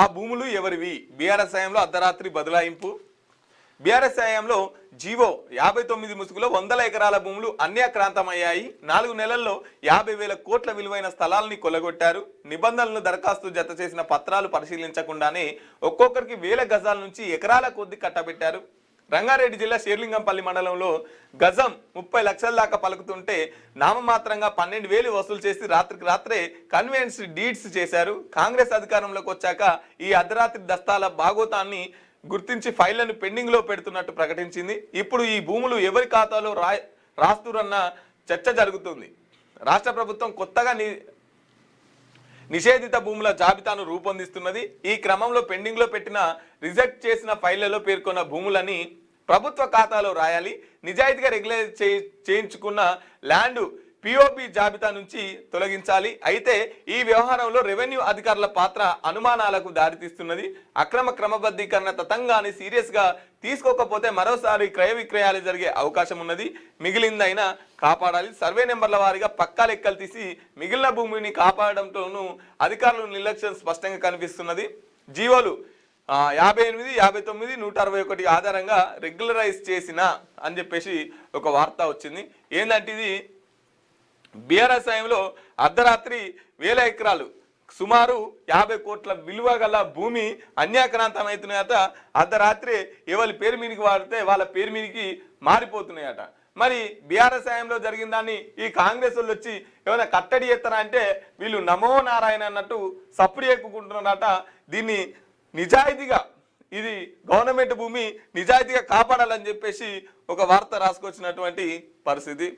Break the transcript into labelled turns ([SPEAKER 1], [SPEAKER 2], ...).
[SPEAKER 1] ఆ భూములు ఎవరివి? బీఆర్ఎస్ హయాంలో అర్ధరాత్రి బదలాయింపు. బీఆర్ఎస్ హయాంలో జీవో 59 ముసుగులో 100 ఎకరాల భూములు అన్యాక్రాంతమయ్యాయి. 4 నెలల్లో 50,000 కోట్ల విలువైన స్థలాల్ని కొల్లగొట్టారు. నిబంధనలను దరఖాస్తు జత చేసిన పత్రాలు పరిశీలించకుండానే ఒక్కొక్కరికి 1000 గజాల నుంచి ఎకరాల కొద్ది కట్టబెట్టారు. రంగారెడ్డి జిల్లా షేర్లింగంపల్లి మండలంలో గజం 30 లక్షల దాకా పలుకుతుంటే నామమాత్రంగా 12,000 వసూలు చేసి రాత్రికి రాత్రే కన్వెన్స్ డీడ్స్ చేశారు. కాంగ్రెస్ అధికారంలోకి వచ్చాక ఈ అర్ధరాత్రి దస్తాల భాగోతాన్ని గుర్తించి ఫైళ్లను పెండింగ్ లో పెడుతున్నట్టు ప్రకటించింది. ఇప్పుడు ఈ భూములు ఎవరి ఖాతాలో రాస్తురన్న చర్చ జరుగుతుంది. రాష్ట్ర ప్రభుత్వం కొత్తగా నిషేధిత భూముల జాబితాను రూపొందిస్తున్నది. ఈ క్రమంలో పెండింగ్ లో పెట్టిన రిజెక్ట్ చేసిన ఫైళ్లలో పేర్కొన్న భూములని ప్రభుత్వ ఖాతాలో రాయాలి. నిజాయితీగా రెగ్యులర్ చేయించుకున్న ల్యాండ్ పిఓపి జాబితా నుంచి తొలగించాలి. అయితే ఈ వ్యవహారంలో రెవెన్యూ అధికారుల పాత్ర అనుమానాలకు దారితీస్తున్నది. అక్రమ క్రమబద్ధీకరణ తతంగాన్ని సీరియస్ గా తీసుకోకపోతే మరోసారి క్రయ విక్రయాలు జరిగే అవకాశం ఉన్నది. మిగిలిందైనా కాపాడాలి. సర్వే నెంబర్ల వారీగా పక్కా లెక్కలు తీసి మిగిలిన భూమిని కాపాడడంతోనూ అధికారుల నిర్లక్ష్యం స్పష్టంగా కనిపిస్తున్నది. జీవోలు 58, 59, 161 ఆధారంగా రెగ్యులరైజ్ చేసిన అని చెప్పేసి ఒక వార్త వచ్చింది. ఏంటంటే ఇది బీఆర్ఎస్ హయాంలో అర్ధరాత్రి 1000 ఎకరాలు సుమారు 50 కోట్ల విలువ గల భూమి అన్యాక్రాంతమవుతున్నాయట. అర్ధరాత్రి ఎవరి పేరు మీదకి వాడితే వాళ్ళ పేరు మీదకి మారిపోతున్నాయట. మరి బీఆర్ఎస్ హయాంలో జరిగిన దాన్ని ఈ కాంగ్రెస్ వాళ్ళు వచ్చి ఏమైనా కట్టడి చేస్తారా అంటే వీళ్ళు నమో నారాయణ అన్నట్టు సప్పుడు ఎక్కుకుంటున్నారట. దీన్ని నిజాయితీగా ఇది గవర్నమెంట్ భూమి నిజాయితీగా కాపాడాలని చెప్పేసి ఒక వార్త రాసుకొచ్చినటువంటి పరిస్థితి.